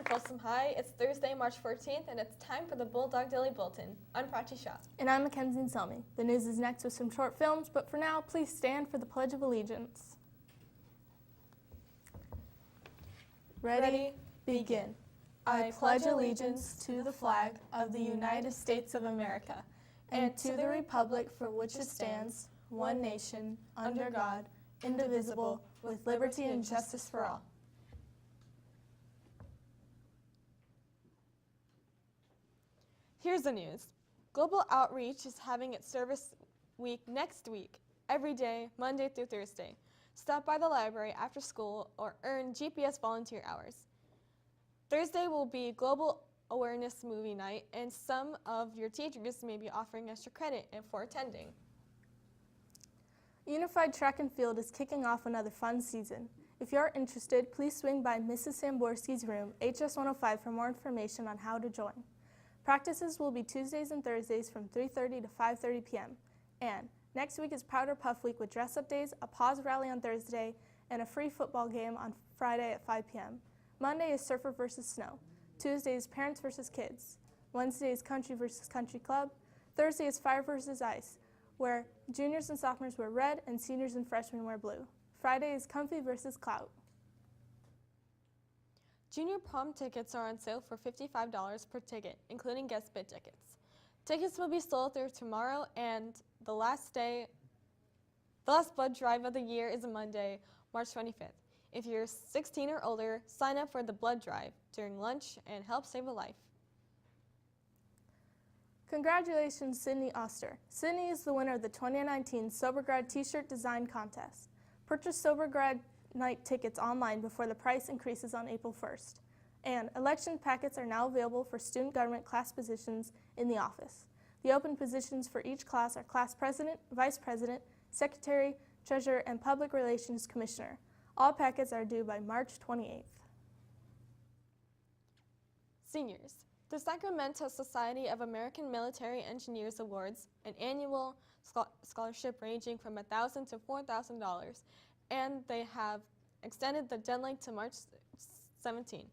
Folsom High. It's Thursday, March 14th, and it's time for the Bulldog Daily Bulletin. I'm Prachi Shah. And I'm Mackenzie Selmy. The news is next with some short films, but for now, please stand for the Pledge of Allegiance. Ready? Begin. I pledge allegiance to the flag of the United States of America and to the republic for which it stands, one nation, under God, indivisible, with liberty and justice for all. Here's the news. Global Outreach is having its service week next week, every day, Monday through Thursday. Stop by the library after school or earn GPS volunteer hours. Thursday will be Global Awareness Movie Night, and some of your teachers may be offering extra credit for attending. Unified Track and Field is kicking off another fun season. If you're interested, please swing by Mrs. Samborski's room, HS 105, for more information on how to join. Practices will be Tuesdays and Thursdays from 3:30 to 5:30 p.m. And next week is Powder Puff Week with dress-up days, a pause rally on Thursday, and a free football game on Friday at 5 p.m. Monday is Surfer versus Snow. Tuesday is Parents versus Kids. Wednesday is Country versus Country Club. Thursday is Fire versus Ice, where juniors and sophomores wear red and seniors and freshmen wear blue. Friday is Comfy versus Clout. Junior prom tickets are on sale for $55 per ticket, including guest bid tickets. Tickets will be sold through tomorrow, and the last blood drive of the year is Monday, March 25th. If you're 16 or older, sign up for the blood drive during lunch and help save a life. Congratulations, Sydney Oster. Sydney is the winner of the 2019 SoberGrad T-shirt design contest. Purchase SoberGrad night tickets online before the price increases on April 1st. And election packets are now available for student government class positions in the office. The open positions for each class are class president, vice president, secretary, treasurer, and public relations commissioner. All packets are due by March 28th. Seniors. The Sacramento Society of American Military Engineers awards an annual scholarship ranging from $1,000 to $4,000, and they have extended the deadline to March 17.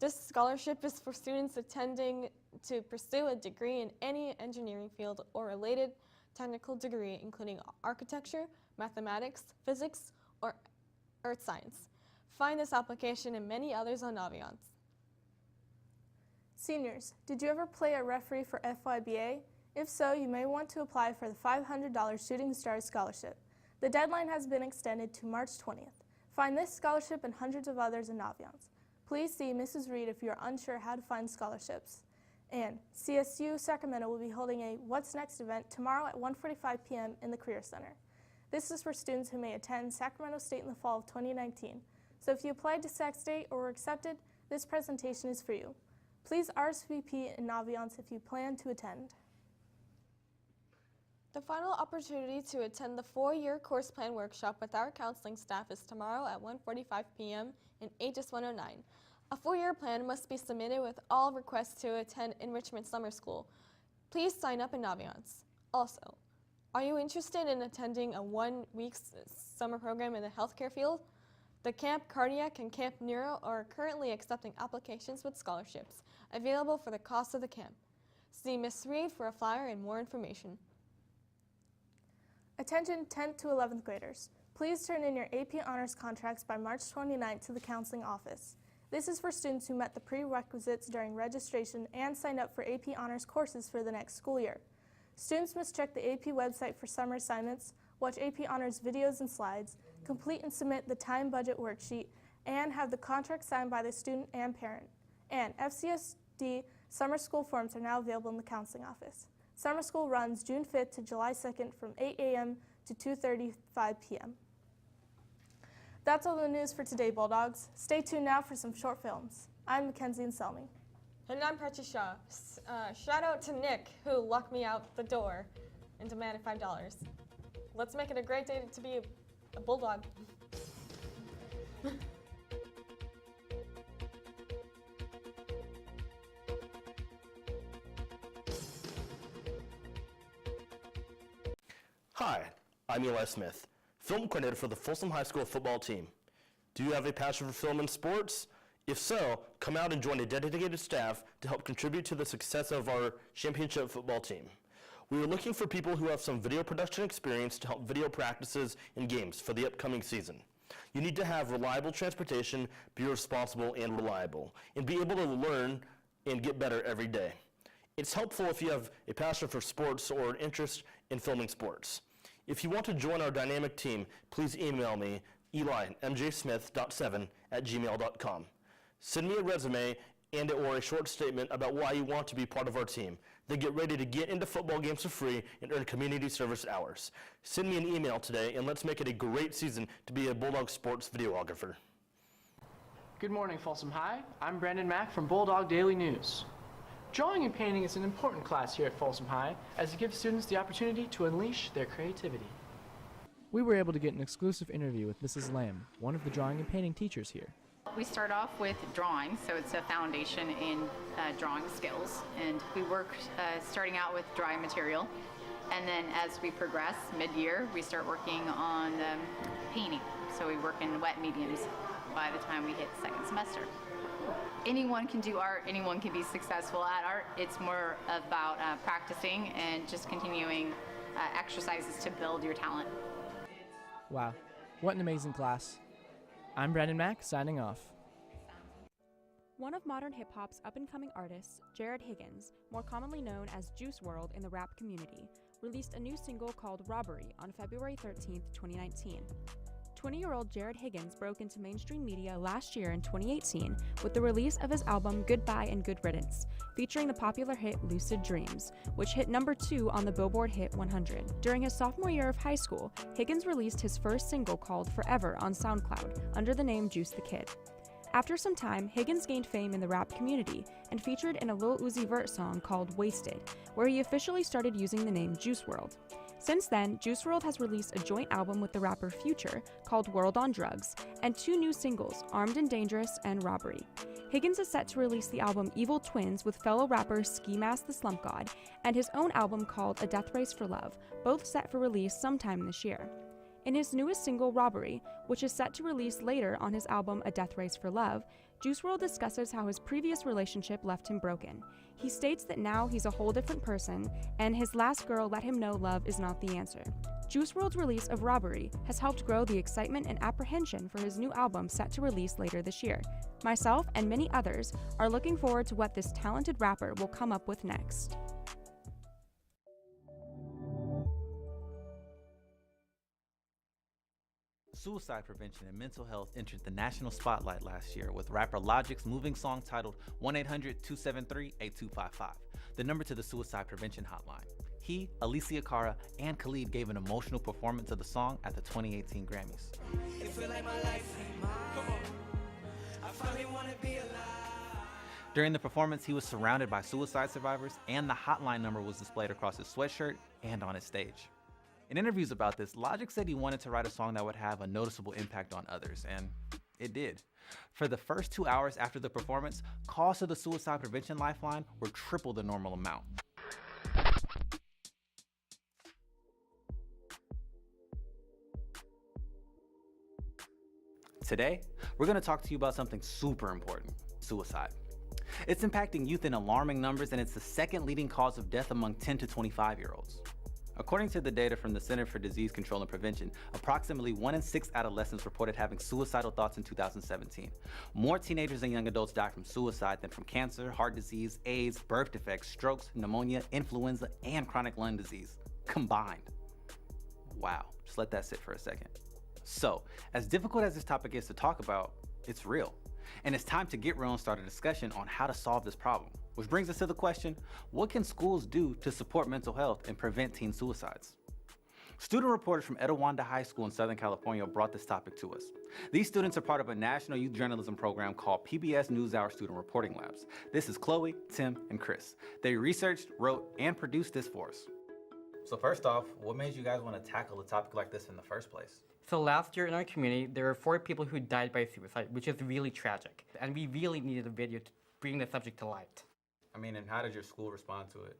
This scholarship is for students attending to pursue a degree in any engineering field or related technical degree, including architecture, mathematics, physics, or earth science. Find this application and many others on Naviance. Seniors, did you ever play a referee for FYBA? If so, you may want to apply for the $500 Shooting Stars Scholarship. The deadline has been extended to March 20th. Find this scholarship and hundreds of others in Naviance. Please see Mrs. Reed if you are unsure how to find scholarships. And CSU Sacramento will be holding a What's Next event tomorrow at 1:45 p.m. in the Career Center. This is for students who may attend Sacramento State in the fall of 2019. So if you applied to Sac State or were accepted, this presentation is for you. Please RSVP in Naviance if you plan to attend. The final opportunity to attend the 4-year course plan workshop with our counseling staff is tomorrow at 1:45 p.m. in HS 109. A 4-year plan must be submitted with all requests to attend Enrichment Summer School. Please sign up in Naviance. Also, are you interested in attending a 1-week summer program in the healthcare field? The Camp Cardiac and Camp Neuro are currently accepting applications with scholarships available for the cost of the camp. See Ms. Reed for a flyer and more information. Attention 10th to 11th graders. Please turn in your AP Honors contracts by March 29th to the counseling office. This is for students who met the prerequisites during registration and signed up for AP Honors courses for the next school year. Students must check the AP website for summer assignments, watch AP Honors videos and slides, complete and submit the time budget worksheet, and have the contract signed by the student and parent. And FCSD summer school forms are now available in the counseling office. Summer school runs June 5th to July 2nd from 8 a.m. to 2:35 p.m. That's all the news for today, Bulldogs. Stay tuned now for some short films. I'm Mackenzie Selmy. And I'm Prachi Shah. Shout out to Nick, who locked me out the door and demanded $5. Let's make it a great day to be a Bulldog. Hi, I'm Eli Smith, film coordinator for the Folsom High School football team. Do you have a passion for film and sports? If so, come out and join a dedicated staff to help contribute to the success of our championship football team. We are looking for people who have some video production experience to help video practices and games for the upcoming season. You need to have reliable transportation, be responsible and reliable, and be able to learn and get better every day. It's helpful if you have a passion for sports or an interest in filming sports. If you want to join our dynamic team, please email me, eli.mjsmith.7@gmail.com. Send me a resume or a short statement about why you want to be part of our team. Then get ready to get into football games for free and earn community service hours. Send me an email today and let's make it a great season to be a Bulldog sports videographer. Good morning, Folsom High. I'm Brandon Mack from Bulldog Daily News. Drawing and painting is an important class here at Folsom High as it gives students the opportunity to unleash their creativity. We were able to get an exclusive interview with Mrs. Lamb, one of the drawing and painting teachers here. We start off with drawing, so it's a foundation in drawing skills, and we work starting out with drawing material, and then as we progress mid-year we start working on painting, so we work in wet mediums by the time we hit second semester. Anyone can do art, anyone can be successful at art. It's more about practicing and just continuing exercises to build your talent. Wow, what an amazing class. I'm Brandon Mack, signing off. One of modern hip-hop's up-and-coming artists, Jared Higgins, more commonly known as Juice WRLD in the rap community, released a new single called Robbery on February 13, 2019. 20-year-old Jared Higgins broke into mainstream media last year in 2018 with the release of his album Goodbye and Good Riddance, featuring the popular hit Lucid Dreams, which hit number 2 on the Billboard Hit 100. During his sophomore year of high school, Higgins released his first single called Forever on SoundCloud under the name Juice the Kid. After some time, Higgins gained fame in the rap community and featured in a Lil Uzi Vert song called Wasted, where he officially started using the name Juice WRLD. Since then, Juice WRLD has released a joint album with the rapper Future called World on Drugs, and 2 new singles, Armed and Dangerous and Robbery. Higgins is set to release the album Evil Twins with fellow rappers Ski Mask the Slump God, and his own album called A Death Race for Love, both set for release sometime this year. In his newest single, Robbery, which is set to release later on his album A Death Race for Love, Juice WRLD discusses how his previous relationship left him broken. He states that now he's a whole different person, and his last girl let him know love is not the answer. Juice WRLD's release of Robbery has helped grow the excitement and apprehension for his new album set to release later this year. Myself and many others are looking forward to what this talented rapper will come up with next. Suicide prevention and mental health entered the national spotlight last year with rapper Logic's moving song titled 1-800-273-8255, the number to the suicide prevention hotline. He, Alicia Cara, and Khalid gave an emotional performance of the song at the 2018 Grammys. During the performance, he was surrounded by suicide survivors, and the hotline number was displayed across his sweatshirt and on his stage. In interviews about this, Logic said he wanted to write a song that would have a noticeable impact on others, and it did. For the first 2 hours after the performance, calls to the Suicide Prevention Lifeline were triple the normal amount. Today, we're going to talk to you about something super important: suicide. It's impacting youth in alarming numbers, and it's the second leading cause of death among 10 to 25-year-olds. According to the data from the Center for Disease Control and Prevention, approximately 1 in 6 adolescents reported having suicidal thoughts in 2017. More teenagers and young adults die from suicide than from cancer, heart disease, AIDS, birth defects, strokes, pneumonia, influenza, and chronic lung disease combined. Wow, just let that sit for a second. So, as difficult as this topic is to talk about, it's real. And it's time to get real and start a discussion on how to solve this problem. Which brings us to the question, what can schools do to support mental health and prevent teen suicides? Student reporters from Etiwanda High School in Southern California brought this topic to us. These students are part of a national youth journalism program called PBS NewsHour Student Reporting Labs. This is Chloe, Tim, and Chris. They researched, wrote, and produced this for us. So first off, what made you guys want to tackle a topic like this in the first place? So last year in our community, there were 4 people who died by suicide, which is really tragic. And we really needed a video to bring the subject to light. I mean, and how did your school respond to it?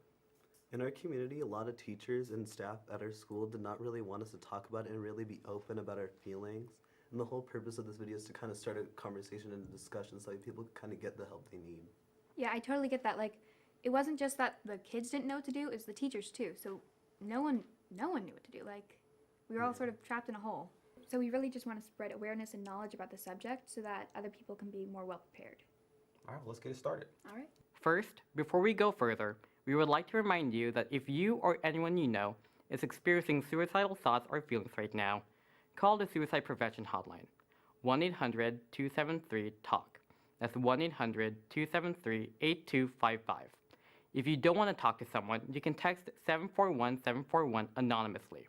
In our community, a lot of teachers and staff at our school did not really want us to talk about it and really be open about our feelings. And the whole purpose of this video is to kind of start a conversation and a discussion so that people kind of get the help they need. Yeah, I totally get that. Like, it wasn't just that the kids didn't know what to do, it was the teachers too. So no one knew what to do. Like, we were all sort of trapped in a hole. So we really just want to spread awareness and knowledge about the subject so that other people can be more well prepared. All right, let's get it started. All right. First, before we go further, we would like to remind you that if you or anyone you know is experiencing suicidal thoughts or feelings right now, call the Suicide Prevention Hotline, 1-800-273-TALK. That's 1-800-273-8255. If you don't want to talk to someone, you can text 741-741 anonymously,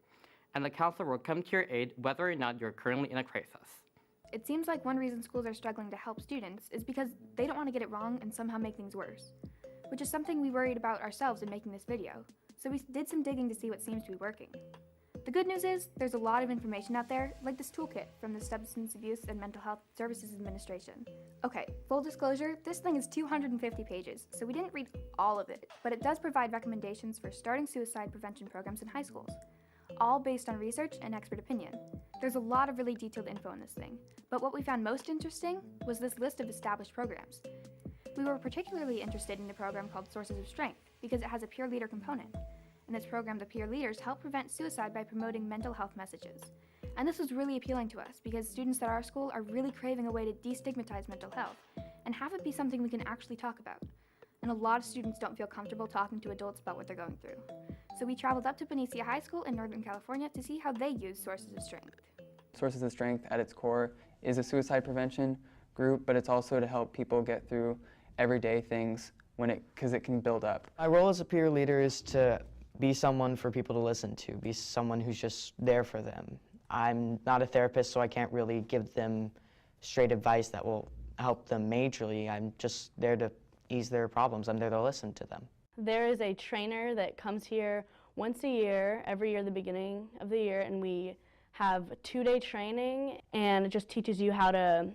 and the counselor will come to your aid whether or not you're currently in a crisis. It seems like one reason schools are struggling to help students is because they don't want to get it wrong and somehow make things worse, which is something we worried about ourselves in making this video. So we did some digging to see what seems to be working. The good news is there's a lot of information out there, like this toolkit from the Substance Abuse and Mental Health Services Administration. Okay, full disclosure, this thing is 250 pages, so we didn't read all of it, but it does provide recommendations for starting suicide prevention programs in high schools, all based on research and expert opinion. There's a lot of really detailed info in this thing, but what we found most interesting was this list of established programs. We were particularly interested in the program called Sources of Strength because it has a peer leader component. In this program, the peer leaders help prevent suicide by promoting mental health messages. And this was really appealing to us because students at our school are really craving a way to destigmatize mental health and have it be something we can actually talk about. And a lot of students don't feel comfortable talking to adults about what they're going through. So we traveled up to Benicia High School in Northern California to see how they use Sources of Strength. Sources of Strength at its core is a suicide prevention group, but it's also to help people get through everyday things because it can build up. My role as a peer leader is to be someone for people to listen to, be someone who's just there for them. I'm not a therapist, so I can't really give them straight advice that will help them majorly. I'm just there to ease their problems. I'm there to listen to them. There is a trainer that comes here once a year, every year at the beginning of the year, and we have a 2-day training, and it just teaches you how to,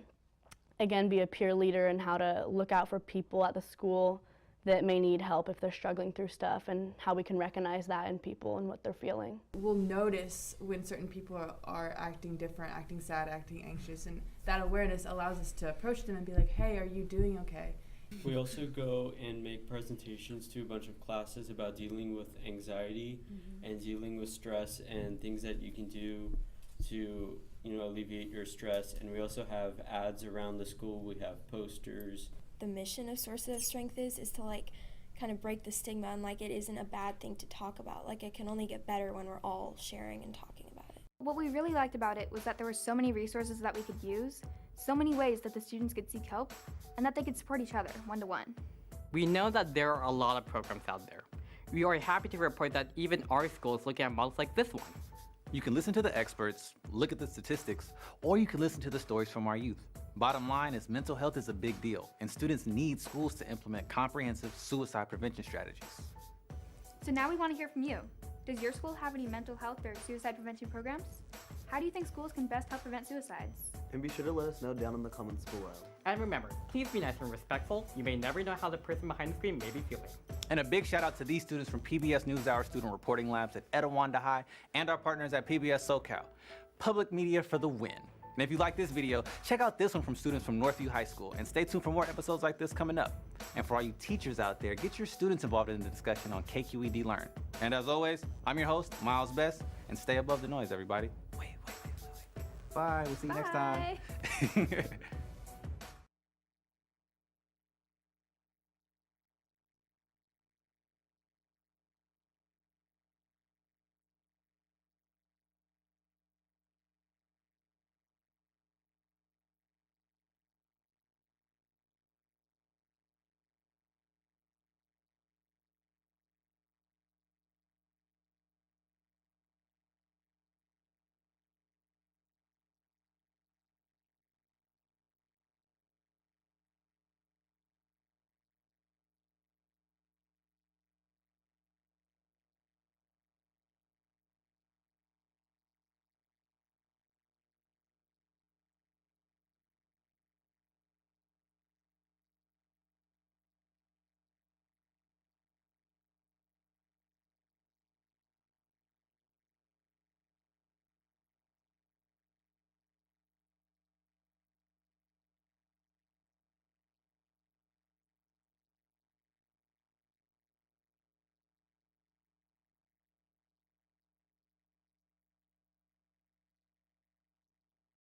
again, be a peer leader and how to look out for people at the school that may need help if they're struggling through stuff, and how we can recognize that in people and what they're feeling. We'll notice when certain people are acting different, acting sad, acting anxious, and that awareness allows us to approach them and be like, hey, are you doing okay? We also go and make presentations to a bunch of classes about dealing with anxiety and dealing with stress and things that you can do to, alleviate your stress. And we also have ads around the school. We have posters. The mission of Sources of Strength is to kind of break the stigma, and it isn't a bad thing to talk about. It can only get better when we're all sharing and talking about it. What we really liked about it was that there were so many resources that we could use, so many ways that the students could seek help, and that they could support each other one-to-one. We know that there are a lot of programs out there. We are happy to report that even our school is looking at models like this one. You can listen to the experts, look at the statistics, or you can listen to the stories from our youth. Bottom line is mental health is a big deal, and students need schools to implement comprehensive suicide prevention strategies. So now we want to hear from you. Does your school have any mental health or suicide prevention programs? How do you think schools can best help prevent suicides? And be sure to let us know down in the comments below. And remember, please be nice and respectful. You may never know how the person behind the screen may be feeling. And a big shout out to these students from PBS NewsHour Student Reporting Labs at Etiwanda High and our partners at PBS SoCal. Public media for the win. And if you like this video, check out this one from students from Northview High School, and stay tuned for more episodes like this coming up. And for all you teachers out there, get your students involved in the discussion on KQED Learn. And as always, I'm your host, Miles Best, and stay above the noise, everybody. Wait. Bye, we'll see you next time.